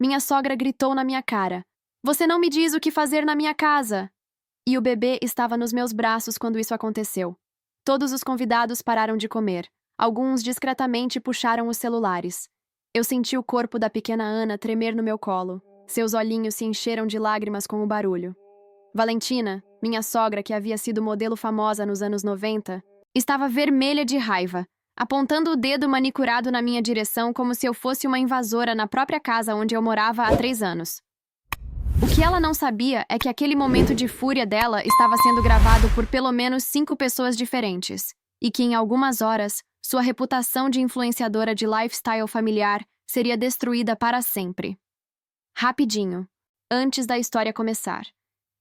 minha sogra gritou na minha cara: "Você não me diz o que fazer na minha casa!" E o bebê estava nos meus braços quando isso aconteceu. Todos os convidados pararam de comer. Alguns discretamente puxaram os celulares. Eu senti o corpo da pequena Ana tremer no meu colo. Seus olhinhos se encheram de lágrimas com o barulho. Valentina, minha sogra que havia sido modelo famosa nos anos 90, estava vermelha de raiva, apontando o dedo manicurado na minha direção como se eu fosse uma invasora na própria casa onde eu morava há 3 anos. O que ela não sabia é que aquele momento de fúria dela estava sendo gravado por pelo menos 5 pessoas diferentes, e que em algumas horas, sua reputação de influenciadora de lifestyle familiar seria destruída para sempre. Rapidinho, antes da história começar.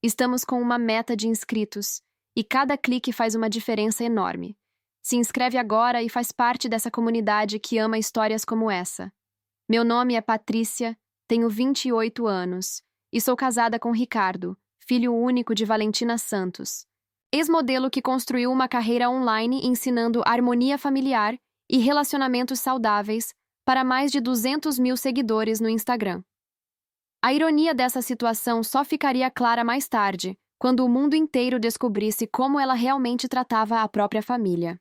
Estamos com uma meta de inscritos, e cada clique faz uma diferença enorme. Se inscreve agora e faz parte dessa comunidade que ama histórias como essa. Meu nome é Patrícia, tenho 28 anos, e sou casada com Ricardo, filho único de Valentina Santos, ex-modelo que construiu uma carreira online ensinando harmonia familiar e relacionamentos saudáveis para mais de 200 mil seguidores no Instagram. A ironia dessa situação só ficaria clara mais tarde, quando o mundo inteiro descobrisse como ela realmente tratava a própria família.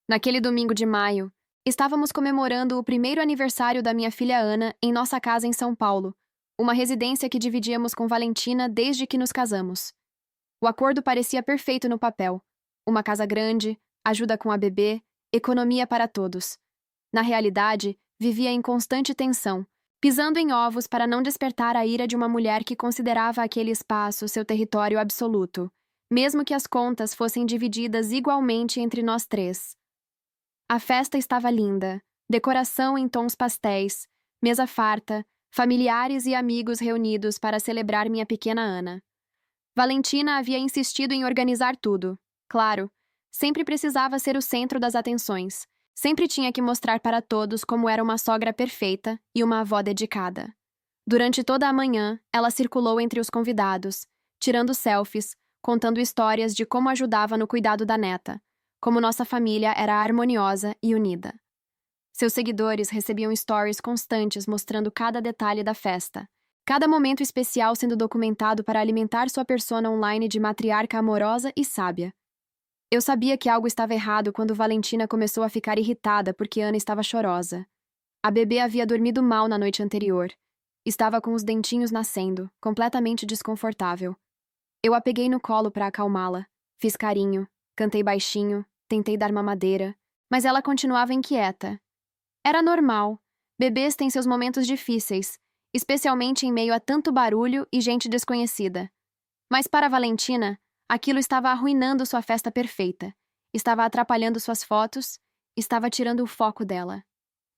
Naquele domingo de maio, estávamos comemorando o primeiro aniversário da minha filha Ana em nossa casa em São Paulo, uma residência que dividíamos com Valentina desde que nos casamos. O acordo parecia perfeito no papel. Uma casa grande, ajuda com a bebê, economia para todos. Na realidade, vivia em constante tensão, pisando em ovos para não despertar a ira de uma mulher que considerava aquele espaço seu território absoluto, mesmo que as contas fossem divididas igualmente entre nós 3. A festa estava linda, decoração em tons pastéis, mesa farta, familiares e amigos reunidos para celebrar minha pequena Ana. Valentina havia insistido em organizar tudo. Claro, sempre precisava ser o centro das atenções. Sempre tinha que mostrar para todos como era uma sogra perfeita e uma avó dedicada. Durante toda a manhã, ela circulou entre os convidados, tirando selfies, contando histórias de como ajudava no cuidado da neta, como nossa família era harmoniosa e unida. Seus seguidores recebiam stories constantes mostrando cada detalhe da festa, cada momento especial sendo documentado para alimentar sua persona online de matriarca amorosa e sábia. Eu sabia que algo estava errado quando Valentina começou a ficar irritada porque Ana estava chorosa. A bebê havia dormido mal na noite anterior. Estava com os dentinhos nascendo, completamente desconfortável. Eu a peguei no colo para acalmá-la. Fiz carinho, cantei baixinho, tentei dar mamadeira, mas ela continuava inquieta. Era normal. Bebês têm seus momentos difíceis, especialmente em meio a tanto barulho e gente desconhecida. Mas para Valentina, aquilo estava arruinando sua festa perfeita. Estava atrapalhando suas fotos, estava tirando o foco dela.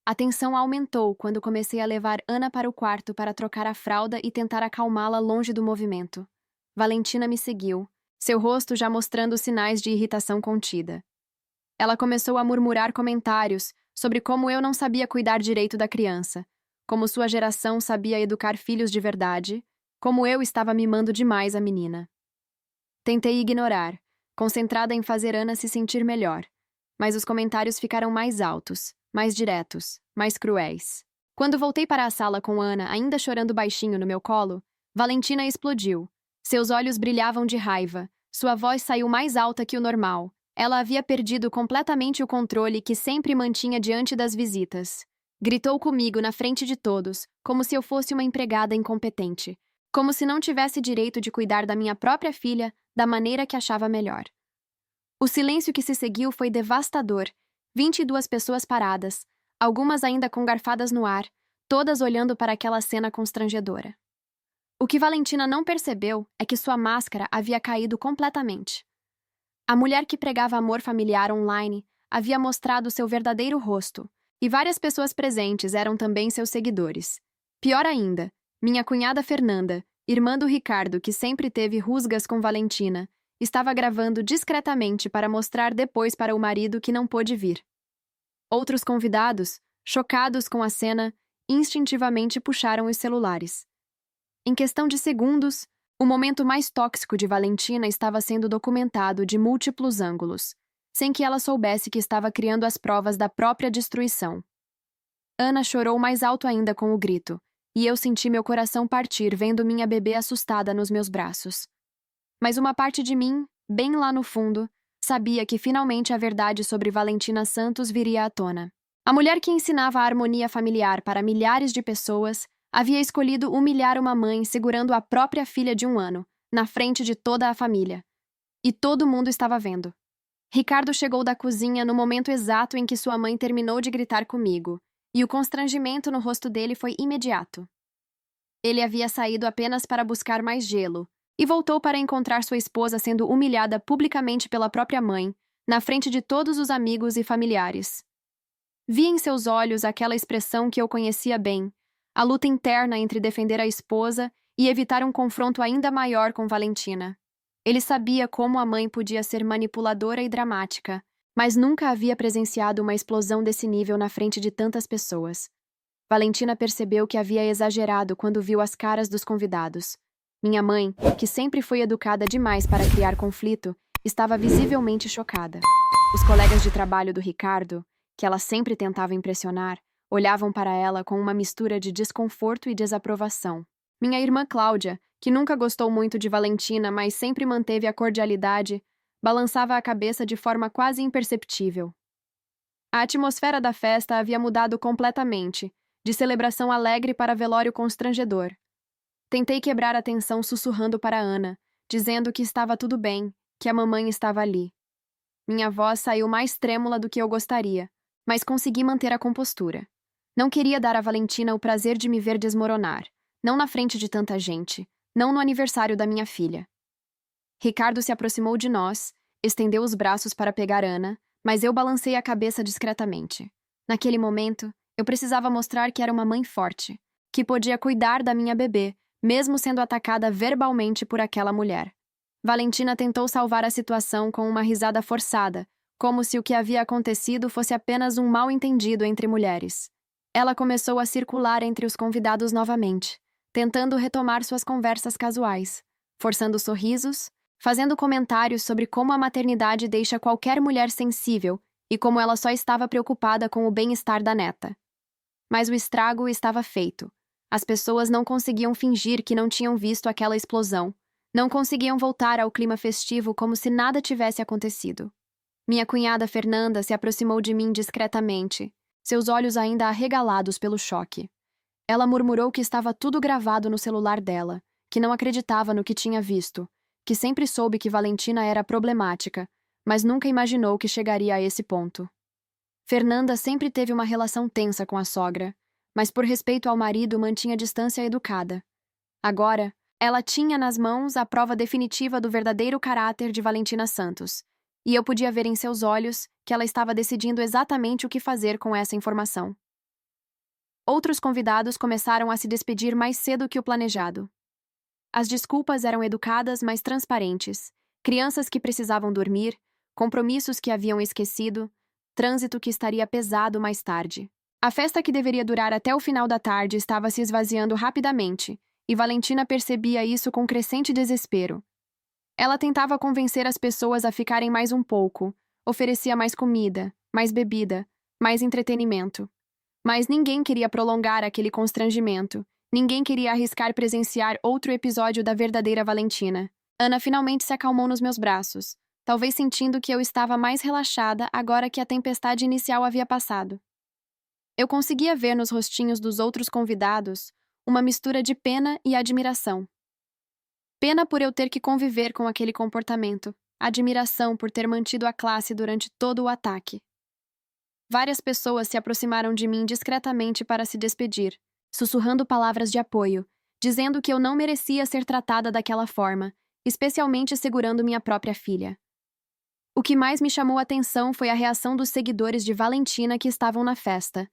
A tensão aumentou quando comecei a levar Ana para o quarto para trocar a fralda e tentar acalmá-la longe do movimento. Valentina me seguiu, seu rosto já mostrando sinais de irritação contida. Ela começou a murmurar comentários sobre como eu não sabia cuidar direito da criança, como sua geração sabia educar filhos de verdade, como eu estava mimando demais a menina. Tentei ignorar, concentrada em fazer Ana se sentir melhor, mas os comentários ficaram mais altos, mais diretos, mais cruéis. Quando voltei para a sala com Ana ainda chorando baixinho no meu colo, Valentina explodiu. Seus olhos brilhavam de raiva, sua voz saiu mais alta que o normal. Ela havia perdido completamente o controle que sempre mantinha diante das visitas. Gritou comigo na frente de todos, como se eu fosse uma empregada incompetente, como se não tivesse direito de cuidar da minha própria filha da maneira que achava melhor. O silêncio que se seguiu foi devastador. 22 pessoas paradas, algumas ainda com garfadas no ar, todas olhando para aquela cena constrangedora. O que Valentina não percebeu é que sua máscara havia caído completamente. A mulher que pregava amor familiar online havia mostrado seu verdadeiro rosto, e várias pessoas presentes eram também seus seguidores. Pior ainda, minha cunhada Fernanda, irmã do Ricardo, que sempre teve rusgas com Valentina, estava gravando discretamente para mostrar depois para o marido que não pôde vir. Outros convidados, chocados com a cena, instintivamente puxaram os celulares. Em questão de segundos, o momento mais tóxico de Valentina estava sendo documentado de múltiplos ângulos, sem que ela soubesse que estava criando as provas da própria destruição. Ana chorou mais alto ainda com o grito: e eu senti meu coração partir vendo minha bebê assustada nos meus braços. Mas uma parte de mim, bem lá no fundo, sabia que finalmente a verdade sobre Valentina Santos viria à tona. A mulher que ensinava a harmonia familiar para milhares de pessoas havia escolhido humilhar uma mãe segurando a própria filha de 1 ano, na frente de toda a família. E todo mundo estava vendo. Ricardo chegou da cozinha no momento exato em que sua mãe terminou de gritar comigo, e o constrangimento no rosto dele foi imediato. Ele havia saído apenas para buscar mais gelo, e voltou para encontrar sua esposa sendo humilhada publicamente pela própria mãe, na frente de todos os amigos e familiares. Vi em seus olhos aquela expressão que eu conhecia bem, a luta interna entre defender a esposa e evitar um confronto ainda maior com Valentina. Ele sabia como a mãe podia ser manipuladora e dramática, mas nunca havia presenciado uma explosão desse nível na frente de tantas pessoas. Valentina percebeu que havia exagerado quando viu as caras dos convidados. Minha mãe, que sempre foi educada demais para criar conflito, estava visivelmente chocada. Os colegas de trabalho do Ricardo, que ela sempre tentava impressionar, olhavam para ela com uma mistura de desconforto e desaprovação. Minha irmã Cláudia, que nunca gostou muito de Valentina, mas sempre manteve a cordialidade, balançava a cabeça de forma quase imperceptível. A atmosfera da festa havia mudado completamente, de celebração alegre para velório constrangedor. Tentei quebrar a tensão sussurrando para Ana, dizendo que estava tudo bem, que a mamãe estava ali. Minha voz saiu mais trêmula do que eu gostaria, mas consegui manter a compostura. Não queria dar a Valentina o prazer de me ver desmoronar, não na frente de tanta gente, não no aniversário da minha filha. Ricardo se aproximou de nós, estendeu os braços para pegar Ana, mas eu balancei a cabeça discretamente. Naquele momento, eu precisava mostrar que era uma mãe forte, que podia cuidar da minha bebê, mesmo sendo atacada verbalmente por aquela mulher. Valentina tentou salvar a situação com uma risada forçada, como se o que havia acontecido fosse apenas um mal-entendido entre mulheres. Ela começou a circular entre os convidados novamente, tentando retomar suas conversas casuais, forçando sorrisos, fazendo comentários sobre como a maternidade deixa qualquer mulher sensível e como ela só estava preocupada com o bem-estar da neta. Mas o estrago estava feito. As pessoas não conseguiam fingir que não tinham visto aquela explosão, não conseguiam voltar ao clima festivo como se nada tivesse acontecido. Minha cunhada Fernanda se aproximou de mim discretamente, seus olhos ainda arregalados pelo choque. Ela murmurou que estava tudo gravado no celular dela, que não acreditava no que tinha visto, que sempre soube que Valentina era problemática, mas nunca imaginou que chegaria a esse ponto. Fernanda sempre teve uma relação tensa com a sogra, mas por respeito ao marido mantinha distância educada. Agora, ela tinha nas mãos a prova definitiva do verdadeiro caráter de Valentina Santos, e eu podia ver em seus olhos que ela estava decidindo exatamente o que fazer com essa informação. Outros convidados começaram a se despedir mais cedo que o planejado. As desculpas eram educadas, mas transparentes. Crianças que precisavam dormir, compromissos que haviam esquecido, trânsito que estaria pesado mais tarde. A festa que deveria durar até o final da tarde estava se esvaziando rapidamente, e Valentina percebia isso com crescente desespero. Ela tentava convencer as pessoas a ficarem mais um pouco, oferecia mais comida, mais bebida, mais entretenimento. Mas ninguém queria prolongar aquele constrangimento. Ninguém queria arriscar presenciar outro episódio da verdadeira Valentina. Ana finalmente se acalmou nos meus braços, talvez sentindo que eu estava mais relaxada agora que a tempestade inicial havia passado. Eu conseguia ver nos rostinhos dos outros convidados uma mistura de pena e admiração. Pena por eu ter que conviver com aquele comportamento, admiração por ter mantido a classe durante todo o ataque. Várias pessoas se aproximaram de mim discretamente para se despedir, sussurrando palavras de apoio, dizendo que eu não merecia ser tratada daquela forma, especialmente segurando minha própria filha. O que mais me chamou a atenção foi a reação dos seguidores de Valentina que estavam na festa.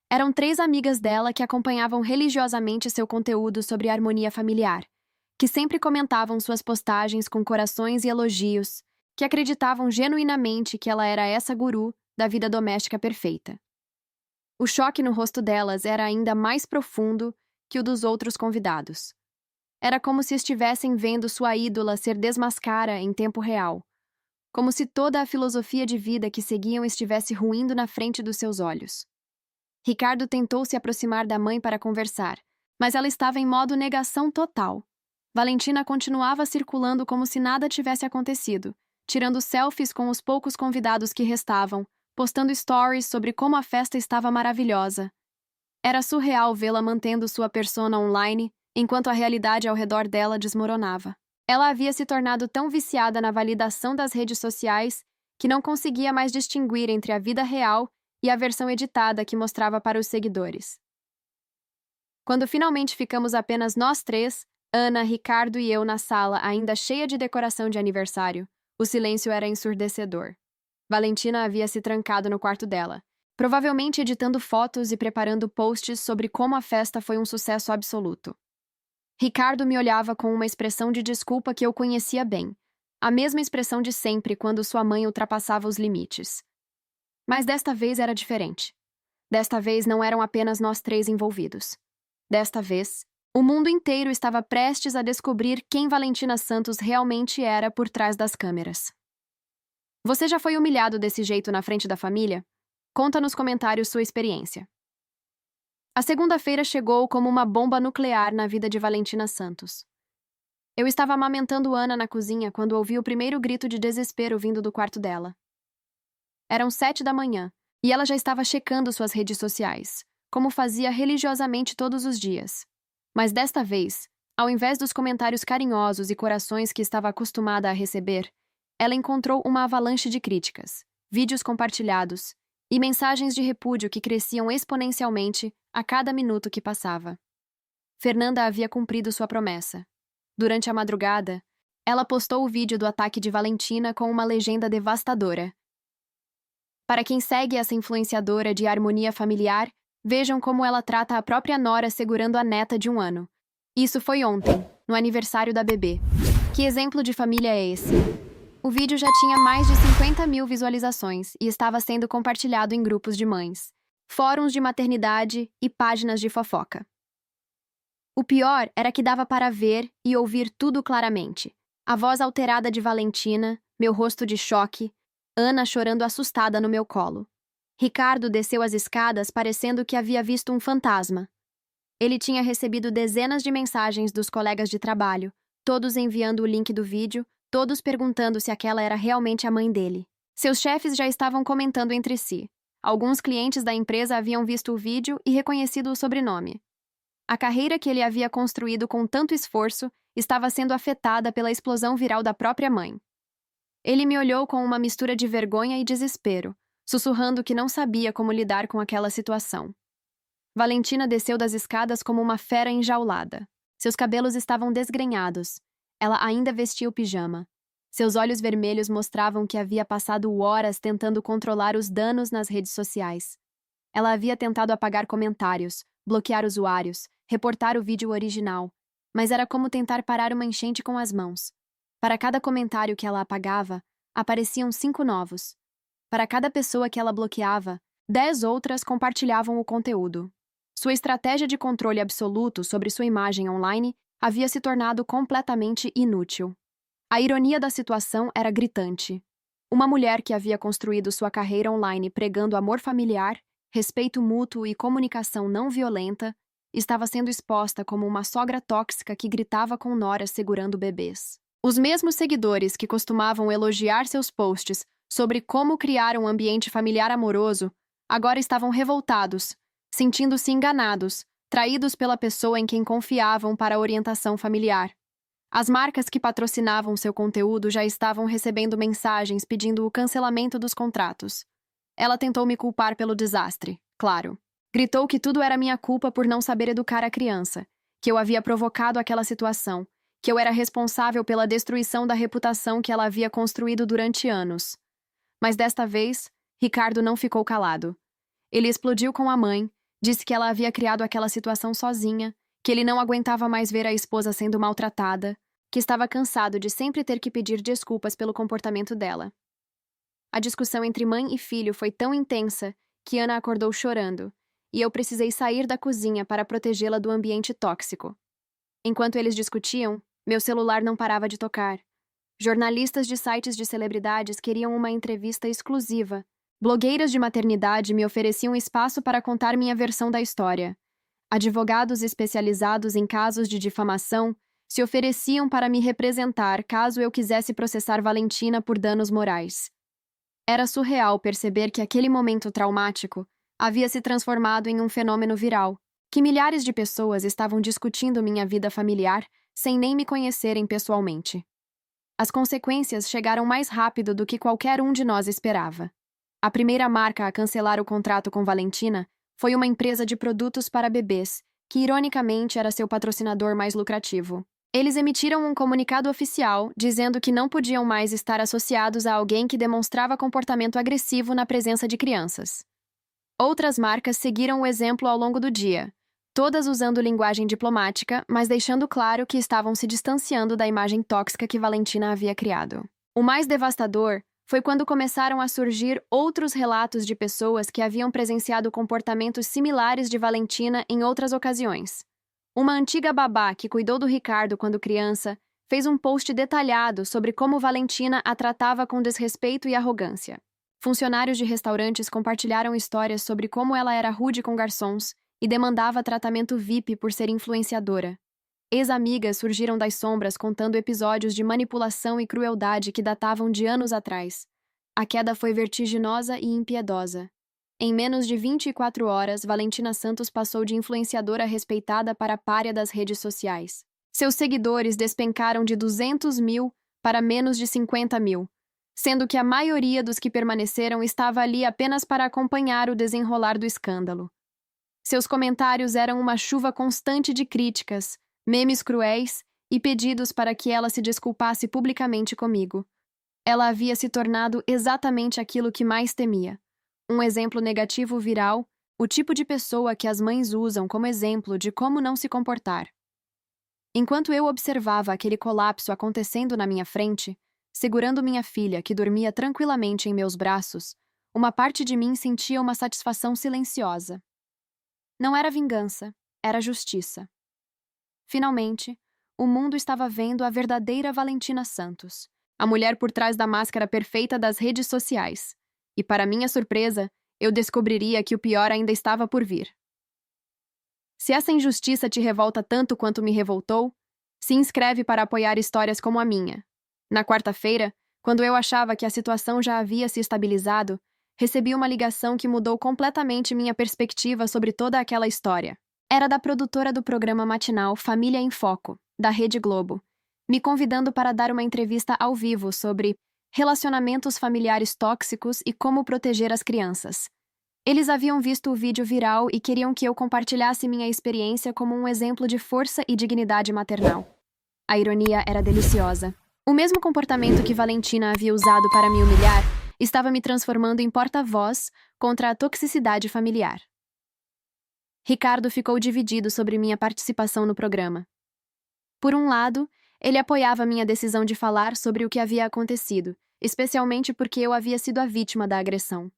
Eram 3 amigas dela que acompanhavam religiosamente seu conteúdo sobre harmonia familiar, que sempre comentavam suas postagens com corações e elogios, que acreditavam genuinamente que ela era essa guru da vida doméstica perfeita. O choque no rosto delas era ainda mais profundo que o dos outros convidados. Era como se estivessem vendo sua ídola ser desmascara em tempo real, como se toda a filosofia de vida que seguiam estivesse ruindo na frente dos seus olhos. Ricardo tentou se aproximar da mãe para conversar, Mas ela estava em modo negação total. Valentina continuava circulando como se nada tivesse acontecido, tirando selfies com os poucos convidados que restavam, postando stories sobre como a festa estava maravilhosa. Era surreal vê-la mantendo sua persona online, enquanto a realidade ao redor dela desmoronava. Ela havia se tornado tão viciada na validação das redes sociais que não conseguia mais distinguir entre a vida real e a versão editada que mostrava para os seguidores. Quando finalmente ficamos apenas nós três, Ana, Ricardo e eu na sala ainda cheia de decoração de aniversário, o silêncio era ensurdecedor. Valentina havia se trancado no quarto dela, provavelmente editando fotos e preparando posts sobre como a festa foi um sucesso absoluto. Ricardo me olhava com uma expressão de desculpa que eu conhecia bem, a mesma expressão de sempre quando sua mãe ultrapassava os limites. Mas desta vez era diferente. Desta vez não eram apenas nós três envolvidos. Desta vez, o mundo inteiro estava prestes a descobrir quem Valentina Santos realmente era por trás das câmeras. Você já foi humilhado desse jeito na frente da família? Conta nos comentários sua experiência. A segunda-feira chegou como uma bomba nuclear na vida de Valentina Santos. Eu estava amamentando Ana na cozinha quando ouvi o primeiro grito de desespero vindo do quarto dela. Eram 7 da manhã, e ela já estava checando suas redes sociais, como fazia religiosamente todos os dias. Mas desta vez, ao invés dos comentários carinhosos e corações que estava acostumada a receber, ela encontrou uma avalanche de críticas, vídeos compartilhados e mensagens de repúdio que cresciam exponencialmente a cada minuto que passava. Fernanda havia cumprido sua promessa. Durante a madrugada, ela postou o vídeo do ataque de Valentina com uma legenda devastadora. Para quem segue essa influenciadora de harmonia familiar, vejam como ela trata a própria nora segurando a neta de 1 ano. Isso foi ontem, no aniversário da bebê. Que exemplo de família é esse? O vídeo já tinha mais de 50.000 visualizações e estava sendo compartilhado em grupos de mães, fóruns de maternidade e páginas de fofoca. O pior era que dava para ver e ouvir tudo claramente. A voz alterada de Valentina, meu rosto de choque, Ana chorando assustada no meu colo. Ricardo desceu as escadas parecendo que havia visto um fantasma. Ele tinha recebido dezenas de mensagens dos colegas de trabalho, todos enviando o link do vídeo, todos perguntando se aquela era realmente a mãe dele. Seus chefes já estavam comentando entre si. Alguns clientes da empresa haviam visto o vídeo e reconhecido o sobrenome. A carreira que ele havia construído com tanto esforço estava sendo afetada pela explosão viral da própria mãe. Ele me olhou com uma mistura de vergonha e desespero, sussurrando que não sabia como lidar com aquela situação. Valentina desceu das escadas como uma fera enjaulada. Seus cabelos estavam desgrenhados. Ela ainda vestia o pijama. Seus olhos vermelhos mostravam que havia passado horas tentando controlar os danos nas redes sociais. Ela havia tentado apagar comentários, bloquear usuários, reportar o vídeo original, mas era como tentar parar uma enchente com as mãos. Para cada comentário que ela apagava, apareciam 5 novos. Para cada pessoa que ela bloqueava, 10 outras compartilhavam o conteúdo. Sua estratégia de controle absoluto sobre sua imagem online havia se tornado completamente inútil. A ironia da situação era gritante. Uma mulher que havia construído sua carreira online pregando amor familiar, respeito mútuo e comunicação não violenta, estava sendo exposta como uma sogra tóxica que gritava com noras segurando bebês. Os mesmos seguidores que costumavam elogiar seus posts sobre como criar um ambiente familiar amoroso, agora estavam revoltados, sentindo-se enganados, traídos pela pessoa em quem confiavam para a orientação familiar. As marcas que patrocinavam seu conteúdo já estavam recebendo mensagens pedindo o cancelamento dos contratos. Ela tentou me culpar pelo desastre, claro. Gritou que tudo era minha culpa por não saber educar a criança, que eu havia provocado aquela situação, que eu era responsável pela destruição da reputação que ela havia construído durante anos. Mas desta vez, Ricardo não ficou calado. Ele explodiu com a mãe, disse que ela havia criado aquela situação sozinha, que ele não aguentava mais ver a esposa sendo maltratada, que estava cansado de sempre ter que pedir desculpas pelo comportamento dela. A discussão entre mãe e filho foi tão intensa que Ana acordou chorando, e eu precisei sair da cozinha para protegê-la do ambiente tóxico. Enquanto eles discutiam, meu celular não parava de tocar. Jornalistas de sites de celebridades queriam uma entrevista exclusiva. Blogueiras de maternidade me ofereciam espaço para contar minha versão da história. Advogados especializados em casos de difamação se ofereciam para me representar caso eu quisesse processar Valentina por danos morais. Era surreal perceber que aquele momento traumático havia se transformado em um fenômeno viral, que milhares de pessoas estavam discutindo minha vida familiar sem nem me conhecerem pessoalmente. As consequências chegaram mais rápido do que qualquer um de nós esperava. A primeira marca a cancelar o contrato com Valentina foi uma empresa de produtos para bebês, que ironicamente era seu patrocinador mais lucrativo. Eles emitiram um comunicado oficial dizendo que não podiam mais estar associados a alguém que demonstrava comportamento agressivo na presença de crianças. Outras marcas seguiram o exemplo ao longo do dia, todas usando linguagem diplomática, mas deixando claro que estavam se distanciando da imagem tóxica que Valentina havia criado. O mais devastador foi quando começaram a surgir outros relatos de pessoas que haviam presenciado comportamentos similares de Valentina em outras ocasiões. Uma antiga babá que cuidou do Ricardo quando criança fez um post detalhado sobre como Valentina a tratava com desrespeito e arrogância. Funcionários de restaurantes compartilharam histórias sobre como ela era rude com garçons e demandava tratamento VIP por ser influenciadora. Ex-amigas surgiram das sombras contando episódios de manipulação e crueldade que datavam de anos atrás. A queda foi vertiginosa e impiedosa. Em menos de 24 horas, Valentina Santos passou de influenciadora respeitada para pária das redes sociais. Seus seguidores despencaram de 200 mil para menos de 50 mil, sendo que a maioria dos que permaneceram estava ali apenas para acompanhar o desenrolar do escândalo. Seus comentários eram uma chuva constante de críticas, memes cruéis e pedidos para que ela se desculpasse publicamente comigo. Ela havia se tornado exatamente aquilo que mais temia. Um exemplo negativo viral, o tipo de pessoa que as mães usam como exemplo de como não se comportar. Enquanto eu observava aquele colapso acontecendo na minha frente, segurando minha filha, que dormia tranquilamente em meus braços, uma parte de mim sentia uma satisfação silenciosa. Não era vingança, era justiça. Finalmente, o mundo estava vendo a verdadeira Valentina Santos, a mulher por trás da máscara perfeita das redes sociais. E, para minha surpresa, eu descobriria que o pior ainda estava por vir. Se essa injustiça te revolta tanto quanto me revoltou, se inscreve para apoiar histórias como a minha. Na quarta-feira, quando eu achava que a situação já havia se estabilizado, recebi uma ligação que mudou completamente minha perspectiva sobre toda aquela história. Era da produtora do programa matinal Família em Foco, da Rede Globo, me convidando para dar uma entrevista ao vivo sobre relacionamentos familiares tóxicos e como proteger as crianças. Eles haviam visto o vídeo viral e queriam que eu compartilhasse minha experiência como um exemplo de força e dignidade maternal. A ironia era deliciosa. O mesmo comportamento que Valentina havia usado para me humilhar estava me transformando em porta-voz contra a toxicidade familiar. Ricardo ficou dividido sobre minha participação no programa. Por um lado, ele apoiava minha decisão de falar sobre o que havia acontecido, especialmente porque eu havia sido a vítima da agressão.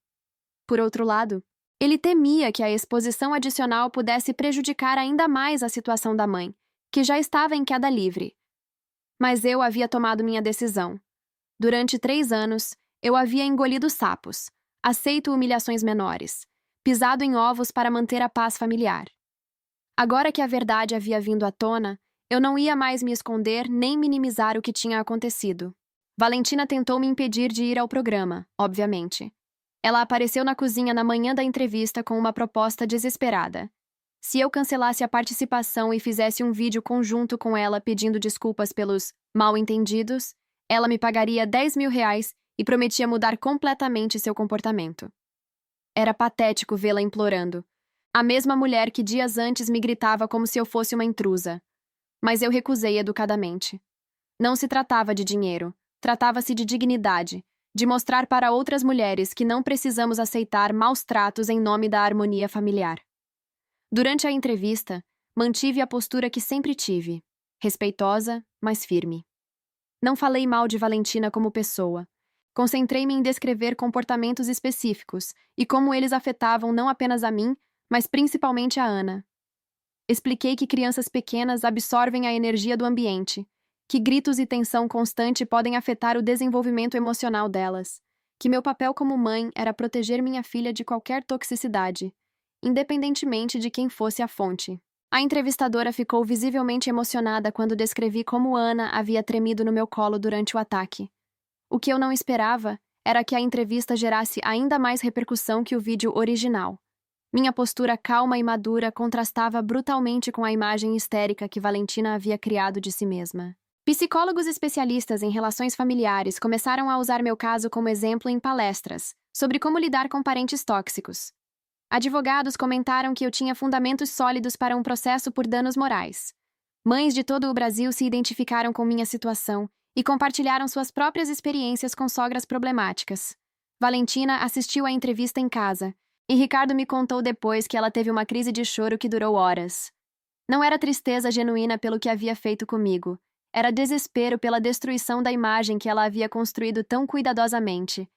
Por outro lado, ele temia que a exposição adicional pudesse prejudicar ainda mais a situação da mãe, que já estava em queda livre. Mas eu havia tomado minha decisão. Durante 3 anos, eu havia engolido sapos, aceito humilhações menores, pisado em ovos para manter a paz familiar. Agora que a verdade havia vindo à tona, eu não ia mais me esconder nem minimizar o que tinha acontecido. Valentina tentou me impedir de ir ao programa, obviamente. Ela apareceu na cozinha na manhã da entrevista com uma proposta desesperada. Se eu cancelasse a participação e fizesse um vídeo conjunto com ela pedindo desculpas pelos mal-entendidos, ela me pagaria R$ 10.000 e prometia mudar completamente seu comportamento. Era patético vê-la implorando. A mesma mulher que dias antes me gritava como se eu fosse uma intrusa. Mas eu recusei educadamente. Não se tratava de dinheiro, tratava-se de dignidade, de mostrar para outras mulheres que não precisamos aceitar maus tratos em nome da harmonia familiar. Durante a entrevista, mantive a postura que sempre tive, respeitosa, mas firme. Não falei mal de Valentina como pessoa. Concentrei-me em descrever comportamentos específicos e como eles afetavam não apenas a mim, mas principalmente a Ana. Expliquei que crianças pequenas absorvem a energia do ambiente, que gritos e tensão constante podem afetar o desenvolvimento emocional delas, que meu papel como mãe era proteger minha filha de qualquer toxicidade, independentemente de quem fosse a fonte. A entrevistadora ficou visivelmente emocionada quando descrevi como Ana havia tremido no meu colo durante o ataque. O que eu não esperava era que a entrevista gerasse ainda mais repercussão que o vídeo original. Minha postura calma e madura contrastava brutalmente com a imagem histérica que Valentina havia criado de si mesma. Psicólogos especialistas em relações familiares começaram a usar meu caso como exemplo em palestras sobre como lidar com parentes tóxicos. Advogados comentaram que eu tinha fundamentos sólidos para um processo por danos morais. Mães de todo o Brasil se identificaram com minha situação e compartilharam suas próprias experiências com sogras problemáticas. Valentina assistiu à entrevista em casa, e Ricardo me contou depois que ela teve uma crise de choro que durou horas. Não era tristeza genuína pelo que havia feito comigo, era desespero pela destruição da imagem que ela havia construído tão cuidadosamente.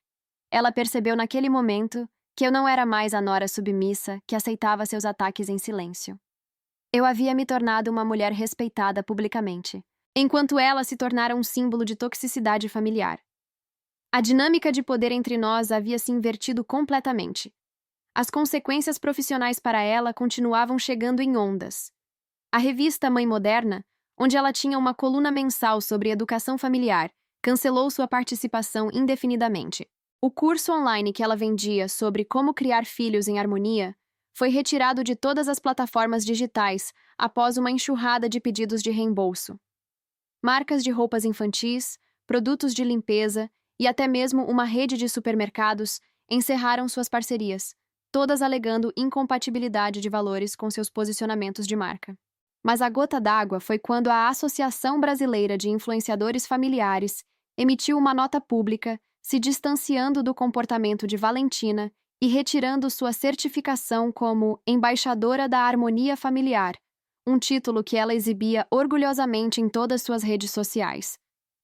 Ela percebeu naquele momento que eu não era mais a nora submissa que aceitava seus ataques em silêncio. Eu havia me tornado uma mulher respeitada publicamente, enquanto ela se tornara um símbolo de toxicidade familiar. A dinâmica de poder entre nós havia se invertido completamente. As consequências profissionais para ela continuavam chegando em ondas. A revista Mãe Moderna, onde ela tinha uma coluna mensal sobre educação familiar, cancelou sua participação indefinidamente. O curso online que ela vendia sobre como criar filhos em harmonia foi retirado de todas as plataformas digitais após uma enxurrada de pedidos de reembolso. Marcas de roupas infantis, produtos de limpeza e até mesmo uma rede de supermercados encerraram suas parcerias, todas alegando incompatibilidade de valores com seus posicionamentos de marca. Mas a gota d'água foi quando a Associação Brasileira de Influenciadores Familiares emitiu uma nota pública se distanciando do comportamento de Valentina e retirando sua certificação como embaixadora da harmonia familiar, um título que ela exibia orgulhosamente em todas suas redes sociais.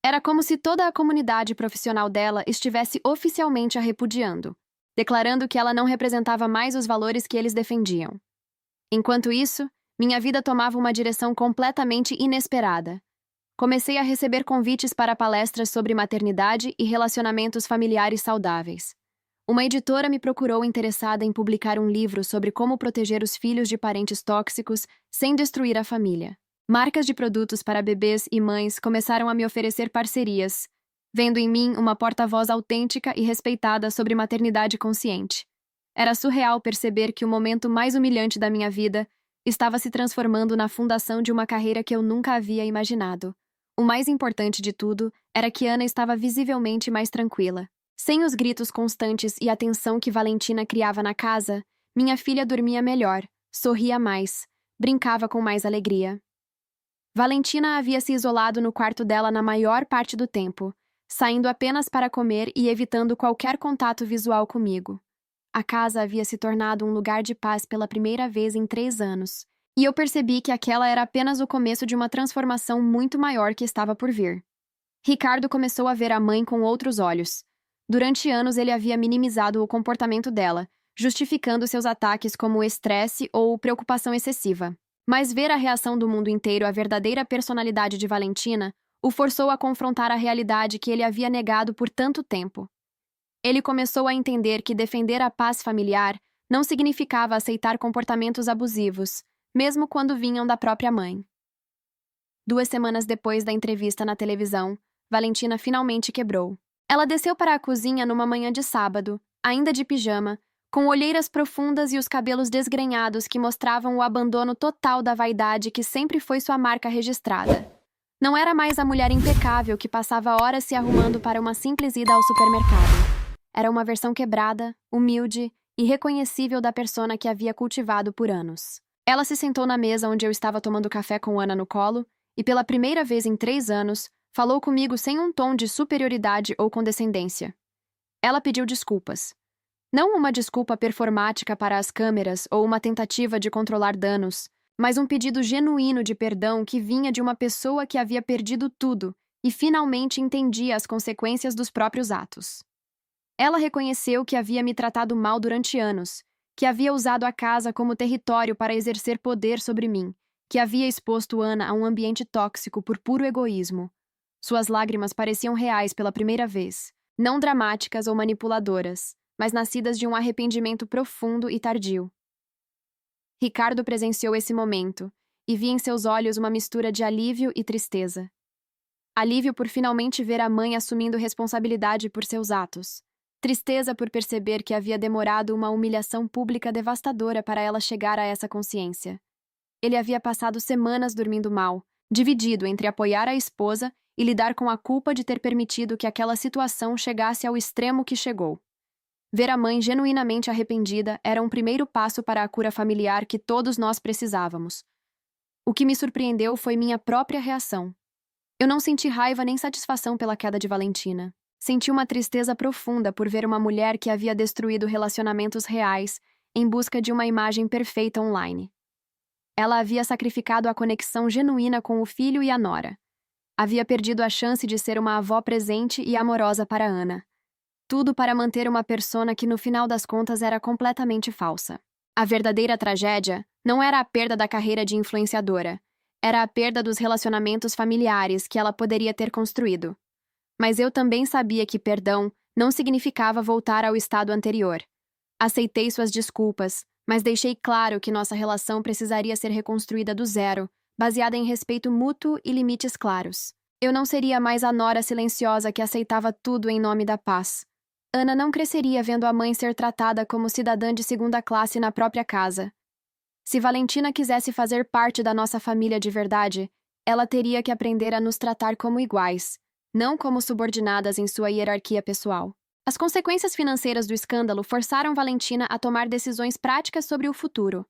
Era como se toda a comunidade profissional dela estivesse oficialmente a repudiando, declarando que ela não representava mais os valores que eles defendiam. Enquanto isso, minha vida tomava uma direção completamente inesperada. Comecei a receber convites para palestras sobre maternidade e relacionamentos familiares saudáveis. Uma editora me procurou interessada em publicar um livro sobre como proteger os filhos de parentes tóxicos sem destruir a família. Marcas de produtos para bebês e mães começaram a me oferecer parcerias, vendo em mim uma porta-voz autêntica e respeitada sobre maternidade consciente. Era surreal perceber que o momento mais humilhante da minha vida estava se transformando na fundação de uma carreira que eu nunca havia imaginado. O mais importante de tudo era que Ana estava visivelmente mais tranquila. Sem os gritos constantes e a tensão que Valentina criava na casa, minha filha dormia melhor, sorria mais, brincava com mais alegria. Valentina havia se isolado no quarto dela na maior parte do tempo, saindo apenas para comer e evitando qualquer contato visual comigo. A casa havia se tornado um lugar de paz pela primeira vez em 3 anos, e eu percebi que aquela era apenas o começo de uma transformação muito maior que estava por vir. Ricardo começou a ver a mãe com outros olhos. Durante anos ele havia minimizado o comportamento dela, justificando seus ataques como estresse ou preocupação excessiva. Mas ver a reação do mundo inteiro à verdadeira personalidade de Valentina o forçou a confrontar a realidade que ele havia negado por tanto tempo. Ele começou a entender que defender a paz familiar não significava aceitar comportamentos abusivos, mesmo quando vinham da própria mãe. 2 semanas depois da entrevista na televisão, Valentina finalmente quebrou. Ela desceu para a cozinha numa manhã de sábado, ainda de pijama, com olheiras profundas e os cabelos desgrenhados que mostravam o abandono total da vaidade que sempre foi sua marca registrada. Não era mais a mulher impecável que passava horas se arrumando para uma simples ida ao supermercado. Era uma versão quebrada, humilde e reconhecível da persona que havia cultivado por anos. Ela se sentou na mesa onde eu estava tomando café com Ana no colo e, pela primeira vez em 3 anos, falou comigo sem um tom de superioridade ou condescendência. Ela pediu desculpas. Não uma desculpa performática para as câmeras ou uma tentativa de controlar danos, mas um pedido genuíno de perdão que vinha de uma pessoa que havia perdido tudo e finalmente entendia as consequências dos próprios atos. Ela reconheceu que havia me tratado mal durante anos, que havia usado a casa como território para exercer poder sobre mim, que havia exposto Ana a um ambiente tóxico por puro egoísmo. Suas lágrimas pareciam reais pela primeira vez, não dramáticas ou manipuladoras, mas nascidas de um arrependimento profundo e tardio. Ricardo presenciou esse momento e via em seus olhos uma mistura de alívio e tristeza. Alívio por finalmente ver a mãe assumindo responsabilidade por seus atos. Tristeza por perceber que havia demorado uma humilhação pública devastadora para ela chegar a essa consciência. Ele havia passado semanas dormindo mal, dividido entre apoiar a esposa e lidar com a culpa de ter permitido que aquela situação chegasse ao extremo que chegou. Ver a mãe genuinamente arrependida era um primeiro passo para a cura familiar que todos nós precisávamos. O que me surpreendeu foi minha própria reação. Eu não senti raiva nem satisfação pela queda de Valentina. Senti uma tristeza profunda por ver uma mulher que havia destruído relacionamentos reais em busca de uma imagem perfeita online. Ela havia sacrificado a conexão genuína com o filho e a nora. Havia perdido a chance de ser uma avó presente e amorosa para Ana. Tudo para manter uma persona que no final das contas era completamente falsa. A verdadeira tragédia não era a perda da carreira de influenciadora, era a perda dos relacionamentos familiares que ela poderia ter construído. Mas eu também sabia que perdão não significava voltar ao estado anterior. Aceitei suas desculpas, mas deixei claro que nossa relação precisaria ser reconstruída do zero, baseada em respeito mútuo e limites claros. Eu não seria mais a nora silenciosa que aceitava tudo em nome da paz. Ana não cresceria vendo a mãe ser tratada como cidadã de segunda classe na própria casa. Se Valentina quisesse fazer parte da nossa família de verdade, ela teria que aprender a nos tratar como iguais, não como subordinadas em sua hierarquia pessoal. As consequências financeiras do escândalo forçaram Valentina a tomar decisões práticas sobre o futuro.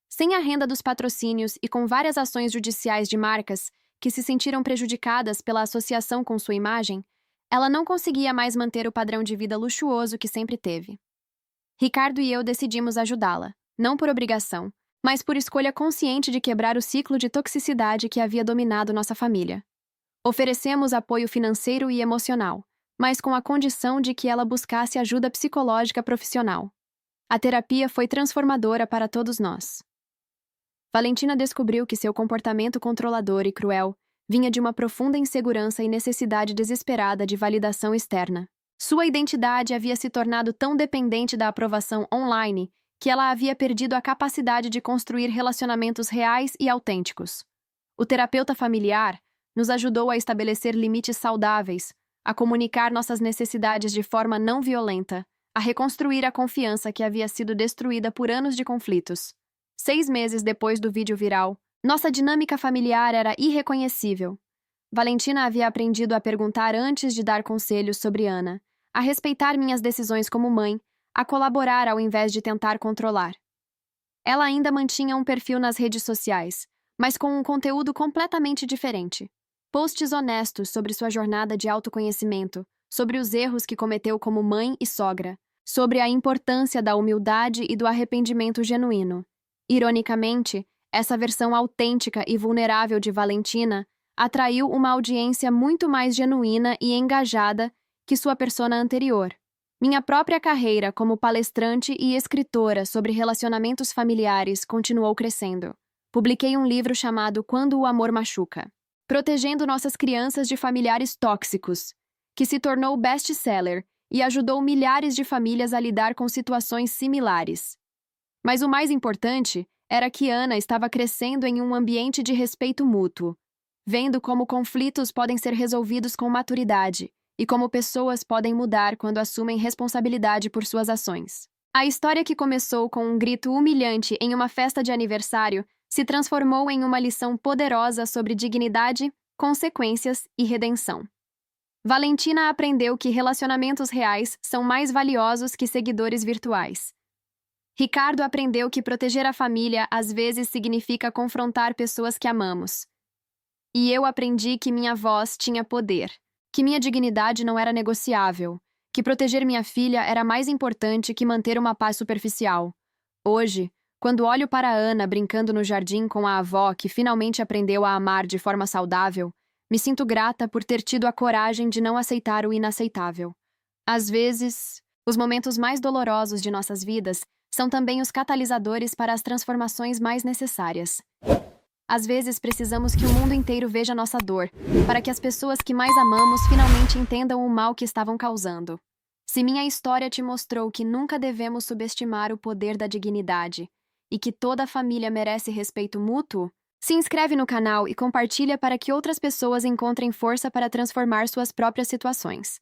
Sem a renda dos patrocínios e com várias ações judiciais de marcas que se sentiram prejudicadas pela associação com sua imagem, ela não conseguia mais manter o padrão de vida luxuoso que sempre teve. Ricardo e eu decidimos ajudá-la, não por obrigação, mas por escolha consciente de quebrar o ciclo de toxicidade que havia dominado nossa família. Oferecemos apoio financeiro e emocional, mas com a condição de que ela buscasse ajuda psicológica profissional. A terapia foi transformadora para todos nós. Valentina descobriu que seu comportamento controlador e cruel vinha de uma profunda insegurança e necessidade desesperada de validação externa. Sua identidade havia se tornado tão dependente da aprovação online que ela havia perdido a capacidade de construir relacionamentos reais e autênticos. O terapeuta familiar nos ajudou a estabelecer limites saudáveis, a comunicar nossas necessidades de forma não violenta, a reconstruir a confiança que havia sido destruída por anos de conflitos. 6 meses depois do vídeo viral, nossa dinâmica familiar era irreconhecível. Valentina havia aprendido a perguntar antes de dar conselhos sobre Ana, a respeitar minhas decisões como mãe, a colaborar ao invés de tentar controlar. Ela ainda mantinha um perfil nas redes sociais, mas com um conteúdo completamente diferente. Posts honestos sobre sua jornada de autoconhecimento, sobre os erros que cometeu como mãe e sogra, sobre a importância da humildade e do arrependimento genuíno. Ironicamente, essa versão autêntica e vulnerável de Valentina atraiu uma audiência muito mais genuína e engajada que sua persona anterior. Minha própria carreira como palestrante e escritora sobre relacionamentos familiares continuou crescendo. Publiquei um livro chamado Quando o Amor Machuca, protegendo nossas crianças de familiares tóxicos, que se tornou best-seller e ajudou milhares de famílias a lidar com situações similares. Mas o mais importante era que Ana estava crescendo em um ambiente de respeito mútuo, vendo como conflitos podem ser resolvidos com maturidade e como pessoas podem mudar quando assumem responsabilidade por suas ações. A história que começou com um grito humilhante em uma festa de aniversário se transformou em uma lição poderosa sobre dignidade, consequências e redenção. Valentina aprendeu que relacionamentos reais são mais valiosos que seguidores virtuais. Ricardo aprendeu que proteger a família às vezes significa confrontar pessoas que amamos. E eu aprendi que minha voz tinha poder, que minha dignidade não era negociável, que proteger minha filha era mais importante que manter uma paz superficial. Hoje, quando olho para Ana brincando no jardim com a avó que finalmente aprendeu a amar de forma saudável, me sinto grata por ter tido a coragem de não aceitar o inaceitável. Às vezes, os momentos mais dolorosos de nossas vidas são também os catalisadores para as transformações mais necessárias. Às vezes precisamos que o mundo inteiro veja nossa dor, para que as pessoas que mais amamos finalmente entendam o mal que estavam causando. Se minha história te mostrou que nunca devemos subestimar o poder da dignidade, e que toda família merece respeito mútuo, se inscreve no canal e compartilha para que outras pessoas encontrem força para transformar suas próprias situações.